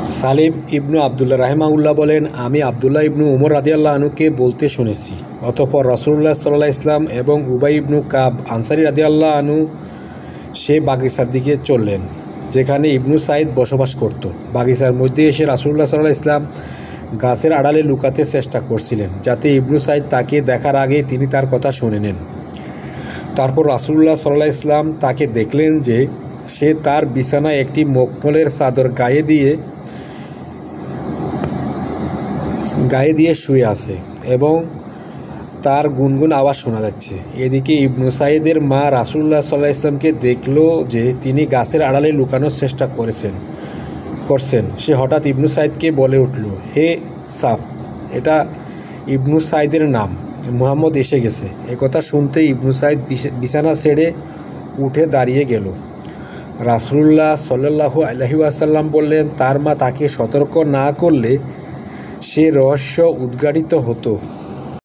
সালিম ইবনু আবদুল্লাহ রাহিমাহুল্লাহ বলেন, আমি আবদুল্লাহ ইবনু উমর রাদিয়াল্লাহু আনহুকে বলতে শুনেছি, অতঃপর রাসূলুল্লাহ সাল্লাল্লাহু আলাইহি ওয়াসাল্লাম এবং উবাই ইবনু কাব আনসারী রাদিয়াল্লাহু আনহু সে বাগিচার দিকে চললেন যেখানে ইবনু সাইদ বসবাস করত। বাগিচার মধ্যে এসে রাসূলুল্লাহ সাল্লাল্লাহু আলাইহি ওয়াসাল্লাম গাছের আড়ালে লুকাতে চেষ্টা করছিলেন যাতে ইবনু সাইদ তাকে দেখার আগে তিনি তার কথা শুনে নেন। তারপর রাসূলুল্লাহ সাল্লাল্লাহু আলাইহি ওয়াসাল্লাম তাকে দেখলেন যে সে তার বিছানায় একটি মখমলের চাদর গায়ে দিয়ে শুয়ে আছে এবং তার গুনগুন আওয়াজ শোনা যাচ্ছে। এদিকে ইবনু সাইদের মা রাসূলুল্লাহ সাল্লাল্লাহু আলাইহি ওয়াসাল্লামকে দেখল যে তিনি গাছের আড়ালে লুকানোর চেষ্টা করছেন। সে হঠাৎ ইবনু সাইদকে বলে উঠল, হে সাব, এটা ইবনু সাইদের নাম, মুহাম্মদ এসে গেছে। একথা শুনতেই ইবনু সাইদ বিছানা ছেড়ে উঠে দাঁড়িয়ে গেল। রাসূলুল্লাহ সাল্লাল্লাহু আলাইহি ওয়াসাল্লাম বললেন, তার মা তাকে সতর্ক না করলে সে রহস্য উদ্ঘাটিত হতো।